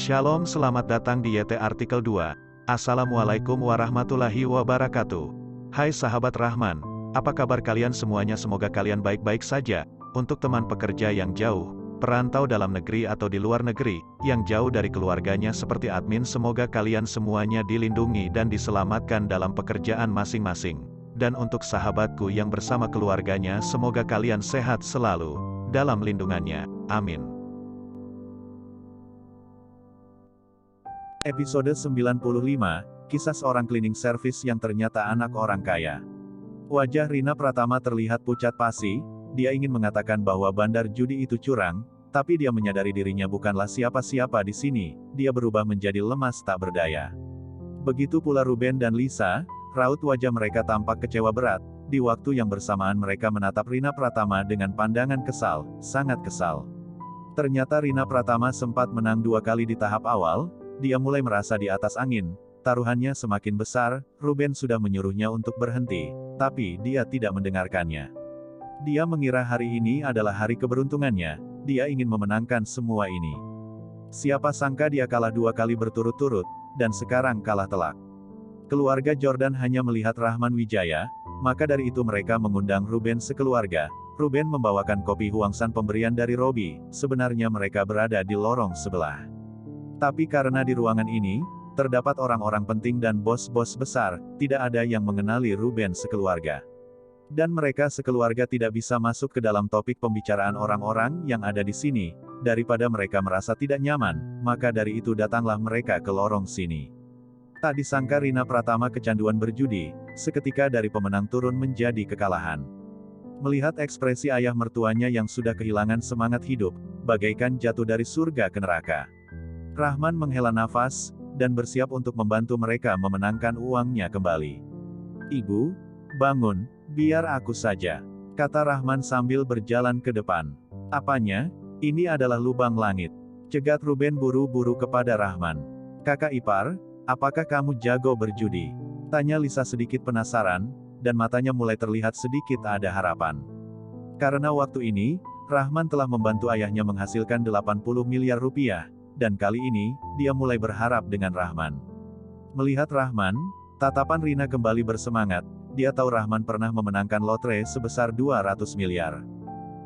Shalom, selamat datang di YT Artikel 2. Assalamualaikum warahmatullahi wabarakatuh. Hai sahabat Rahman, apa kabar kalian semuanya? Semoga kalian baik-baik saja. Untuk teman pekerja yang jauh, perantau dalam negeri atau di luar negeri, yang jauh dari keluarganya seperti admin, semoga kalian semuanya dilindungi dan diselamatkan dalam pekerjaan masing-masing. Dan untuk sahabatku yang bersama keluarganya, semoga kalian sehat selalu dalam lindungannya. Amin. Episode 95, Kisah Seorang Cleaning Service yang Ternyata Anak Orang Kaya. Wajah Rina Pratama terlihat pucat pasi, dia ingin mengatakan bahwa bandar judi itu curang, tapi dia menyadari dirinya bukanlah siapa-siapa di sini, dia berubah menjadi lemas tak berdaya. Begitu pula Ruben dan Lisa, raut wajah mereka tampak kecewa berat, di waktu yang bersamaan mereka menatap Rina Pratama dengan pandangan kesal, sangat kesal. Ternyata Rina Pratama sempat menang 2 kali di tahap awal. Dia mulai merasa di atas angin, taruhannya semakin besar, Ruben sudah menyuruhnya untuk berhenti, tapi dia tidak mendengarkannya. Dia mengira hari ini adalah hari keberuntungannya, dia ingin memenangkan semua ini. Siapa sangka dia kalah 2 kali berturut-turut, dan sekarang kalah telak. Keluarga Jordan hanya melihat Rahman Wijaya, maka dari itu mereka mengundang Ruben sekeluarga. Ruben membawakan kopi huangsan pemberian dari Robi, sebenarnya mereka berada di lorong sebelah. Tapi karena di ruangan ini, terdapat orang-orang penting dan bos-bos besar, tidak ada yang mengenali Ruben sekeluarga. Dan mereka sekeluarga tidak bisa masuk ke dalam topik pembicaraan orang-orang yang ada di sini, daripada mereka merasa tidak nyaman, maka dari itu datanglah mereka ke lorong sini. Tak disangka Rina Pratama kecanduan berjudi, seketika dari pemenang turun menjadi kekalahan. Melihat ekspresi ayah mertuanya yang sudah kehilangan semangat hidup, bagaikan jatuh dari surga ke neraka. Rahman menghela nafas, dan bersiap untuk membantu mereka memenangkan uangnya kembali. "Ibu, bangun, biar aku saja," kata Rahman sambil berjalan ke depan. "Apanya? Ini adalah lubang langit," cegat Ruben buru-buru kepada Rahman. "Kakak ipar, apakah kamu jago berjudi?" tanya Lisa sedikit penasaran, dan matanya mulai terlihat sedikit ada harapan. Karena waktu ini, Rahman telah membantu ayahnya menghasilkan 80 miliar rupiah, dan kali ini, dia mulai berharap dengan Rahman. Melihat Rahman, tatapan Rina kembali bersemangat, dia tahu Rahman pernah memenangkan lotre sebesar 200 miliar.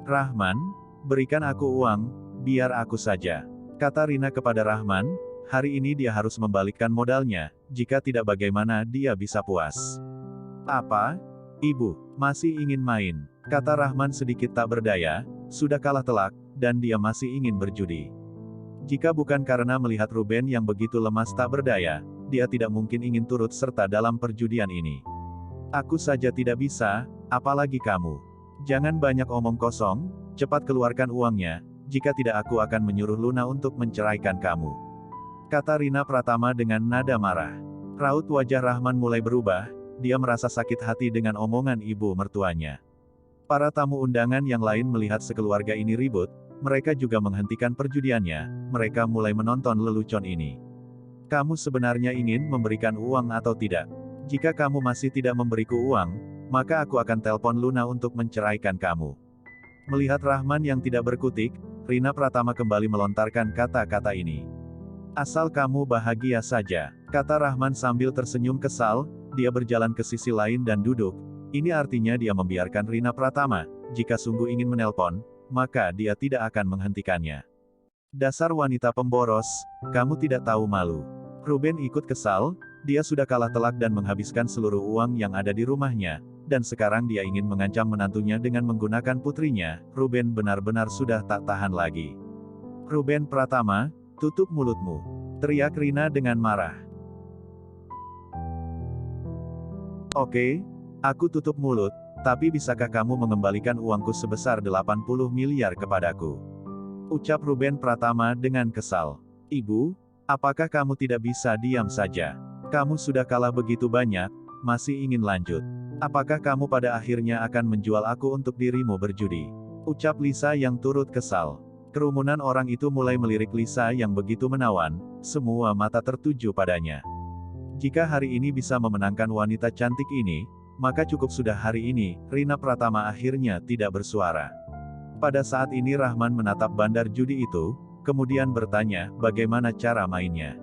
"Rahman, berikan aku uang, biar aku saja," kata Rina kepada Rahman, hari ini dia harus membalikkan modalnya, jika tidak bagaimana dia bisa puas. "Apa? Ibu, masih ingin main?" kata Rahman sedikit tak berdaya, sudah kalah telak, dan dia masih ingin berjudi. Jika bukan karena melihat Ruben yang begitu lemas tak berdaya, dia tidak mungkin ingin turut serta dalam perjudian ini. "Aku saja tidak bisa, apalagi kamu. Jangan banyak omong kosong, cepat keluarkan uangnya, jika tidak aku akan menyuruh Luna untuk menceraikan kamu," kata Rina Pratama dengan nada marah. Raut wajah Rahman mulai berubah, dia merasa sakit hati dengan omongan ibu mertuanya. Para tamu undangan yang lain melihat sekeluarga ini ribut, mereka juga menghentikan perjudiannya, mereka mulai menonton lelucon ini. "Kamu sebenarnya ingin memberikan uang atau tidak? Jika kamu masih tidak memberiku uang, maka aku akan telepon Luna untuk menceraikan kamu." Melihat Rahman yang tidak berkutik, Rina Pratama kembali melontarkan kata-kata ini. "Asal kamu bahagia saja," kata Rahman sambil tersenyum kesal, dia berjalan ke sisi lain dan duduk. Ini artinya dia membiarkan Rina Pratama, jika sungguh ingin menelpon, maka dia tidak akan menghentikannya. "Dasar wanita pemboros, kamu tidak tahu malu." Ruben ikut kesal, dia sudah kalah telak dan menghabiskan seluruh uang yang ada di rumahnya, dan sekarang dia ingin mengancam menantunya dengan menggunakan putrinya. Ruben benar-benar sudah tak tahan lagi. "Ruben Pratama, tutup mulutmu," teriak Rina dengan marah. "Oke, aku tutup mulut. Tapi bisakah kamu mengembalikan uangku sebesar 80 miliar kepadaku?" ucap Ruben Pratama dengan kesal. "Ibu, apakah kamu tidak bisa diam saja? Kamu sudah kalah begitu banyak, masih ingin lanjut? Apakah kamu pada akhirnya akan menjual aku untuk dirimu berjudi?" ucap Lisa yang turut kesal. Kerumunan orang itu mulai melirik Lisa yang begitu menawan, semua mata tertuju padanya. Jika hari ini bisa memenangkan wanita cantik ini, maka cukup sudah hari ini. Rina Pratama akhirnya tidak bersuara. Pada saat ini Rahman menatap bandar judi itu, kemudian bertanya, bagaimana cara mainnya.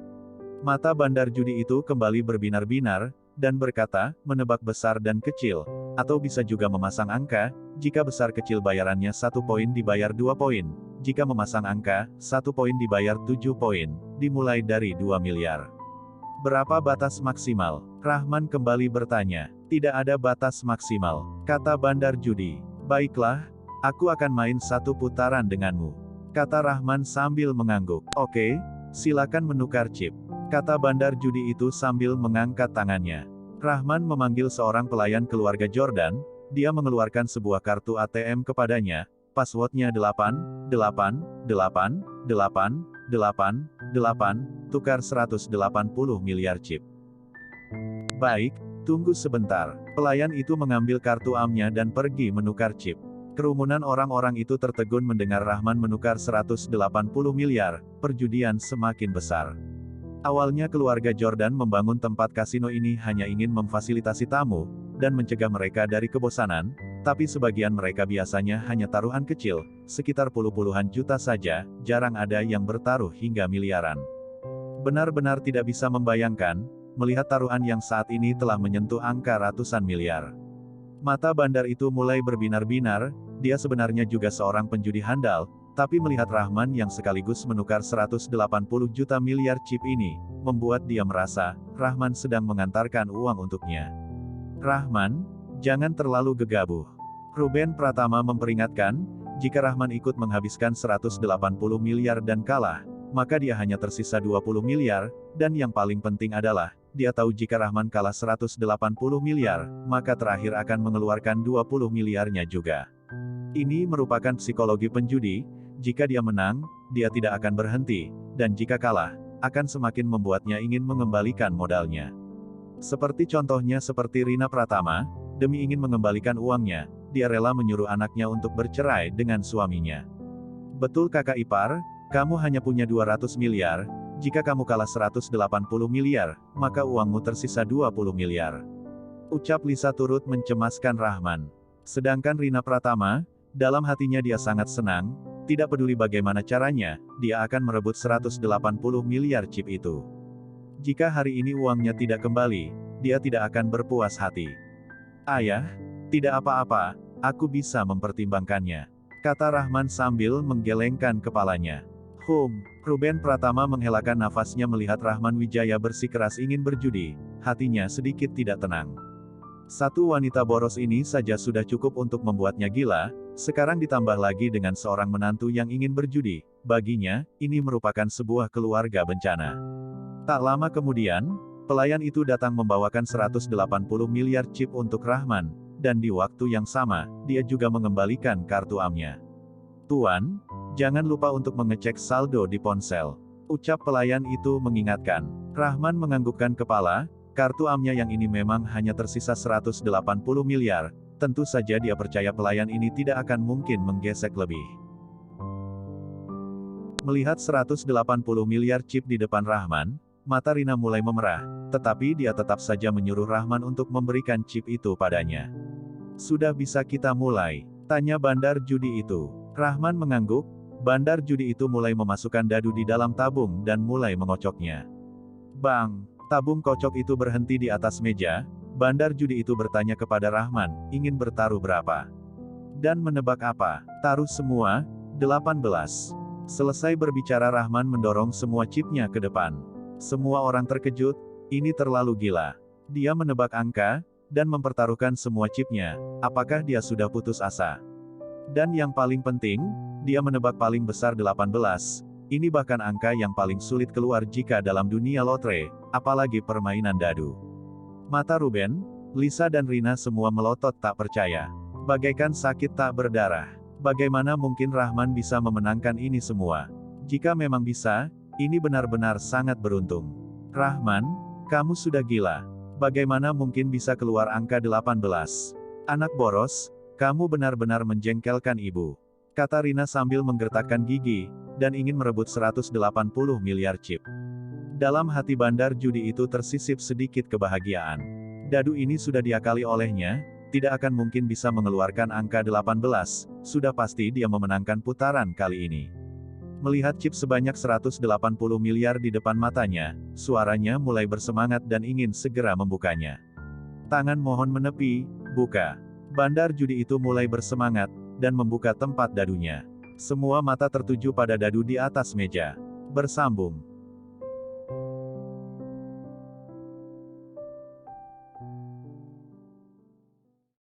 Mata bandar judi itu kembali berbinar-binar, dan berkata, menebak besar dan kecil, atau bisa juga memasang angka, jika besar kecil bayarannya 1 poin dibayar 2 poin, jika memasang angka, 1 poin dibayar 7 poin, dimulai dari 2 miliar. Berapa batas maksimal? Rahman kembali bertanya. Tidak ada batas maksimal, kata bandar judi. Baiklah, aku akan main 1 putaran denganmu, kata Rahman sambil mengangguk. Oke, silakan menukar chip, kata bandar judi itu sambil mengangkat tangannya. Rahman memanggil seorang pelayan keluarga Jordan, dia mengeluarkan sebuah kartu ATM kepadanya, passwordnya 8888888, tukar 180 miliar chip. Baik, tunggu sebentar. Pelayan itu mengambil kartu AM-nya dan pergi menukar chip. Kerumunan orang-orang itu tertegun mendengar Rahman menukar 180 miliar, perjudian semakin besar. Awalnya keluarga Jordan membangun tempat kasino ini hanya ingin memfasilitasi tamu, dan mencegah mereka dari kebosanan, tapi sebagian mereka biasanya hanya taruhan kecil, sekitar puluhan juta saja, jarang ada yang bertaruh hingga miliaran. Benar-benar tidak bisa membayangkan, melihat taruhan yang saat ini telah menyentuh angka ratusan miliar. Mata bandar itu mulai berbinar-binar, dia sebenarnya juga seorang penjudi handal, tapi melihat Rahman yang sekaligus menukar 180 juta miliar chip ini, membuat dia merasa, Rahman sedang mengantarkan uang untuknya. Rahman, jangan terlalu gegabah. Ruben Pratama memperingatkan, jika Rahman ikut menghabiskan 180 miliar dan kalah, maka dia hanya tersisa 20 miliar, dan yang paling penting adalah, dia tahu jika Rahman kalah 180 miliar, maka terakhir akan mengeluarkan 20 miliarnya juga. Ini merupakan psikologi penjudi, jika dia menang, dia tidak akan berhenti, dan jika kalah, akan semakin membuatnya ingin mengembalikan modalnya. Seperti contohnya seperti Rina Pratama, demi ingin mengembalikan uangnya, dia rela menyuruh anaknya untuk bercerai dengan suaminya. Betul kakak ipar, kamu hanya punya 200 miliar, jika kamu kalah 180 miliar, maka uangmu tersisa 20 miliar. Ucap Lisa turut mencemaskan Rahman. Sedangkan Rina Pratama, dalam hatinya dia sangat senang, tidak peduli bagaimana caranya, dia akan merebut 180 miliar chip itu. Jika hari ini uangnya tidak kembali, dia tidak akan berpuas hati. Ayah, tidak apa-apa, aku bisa mempertimbangkannya, kata Rahman sambil menggelengkan kepalanya. Ruben Pratama menghelakan nafasnya melihat Rahman Wijaya bersikeras ingin berjudi, hatinya sedikit tidak tenang. Satu wanita boros ini saja sudah cukup untuk membuatnya gila, sekarang ditambah lagi dengan seorang menantu yang ingin berjudi, baginya, ini merupakan sebuah keluarga bencana. Tak lama kemudian, pelayan itu datang membawakan 180 miliar chip untuk Rahman, dan di waktu yang sama, dia juga mengembalikan kartu AM-nya. Tuan, jangan lupa untuk mengecek saldo di ponsel, ucap pelayan itu mengingatkan. Rahman menganggukkan kepala, kartu AM-nya yang ini memang hanya tersisa 180 miliar, tentu saja dia percaya pelayan ini tidak akan mungkin menggesek lebih. Melihat 180 miliar chip di depan Rahman, mata Rina mulai memerah, tetapi dia tetap saja menyuruh Rahman untuk memberikan chip itu padanya. Sudah bisa kita mulai? Tanya bandar judi itu. Rahman mengangguk, bandar judi itu mulai memasukkan dadu di dalam tabung dan mulai mengocoknya. Bang! Tabung kocok itu berhenti di atas meja, bandar judi itu bertanya kepada Rahman, ingin bertaruh berapa? Dan menebak apa? Taruh semua, 18. Selesai berbicara Rahman mendorong semua chipnya ke depan. Semua orang terkejut, ini terlalu gila. Dia menebak angka, dan mempertaruhkan semua chipnya, apakah dia sudah putus asa? Dan yang paling penting, dia menebak paling besar 18, ini bahkan angka yang paling sulit keluar jika dalam dunia lotre, apalagi permainan dadu. Mata Ruben, Lisa dan Rina semua melotot tak percaya. Bagaikan sakit tak berdarah. Bagaimana mungkin Rahman bisa memenangkan ini semua? Jika memang bisa, ini benar-benar sangat beruntung. Rahman, kamu sudah gila. Bagaimana mungkin bisa keluar angka 18? Anak boros, kamu benar-benar menjengkelkan ibu, kata Rina sambil menggertakkan gigi, dan ingin merebut 180 miliar chip. Dalam hati bandar judi itu tersisip sedikit kebahagiaan. Dadu ini sudah diakali olehnya, tidak akan mungkin bisa mengeluarkan angka 18, sudah pasti dia memenangkan putaran kali ini. Melihat chip sebanyak 180 miliar di depan matanya, suaranya mulai bersemangat dan ingin segera membukanya. Tangan mohon menepi, buka. Bandar judi itu mulai bersemangat, dan membuka tempat dadunya. Semua mata tertuju pada dadu di atas meja. Bersambung.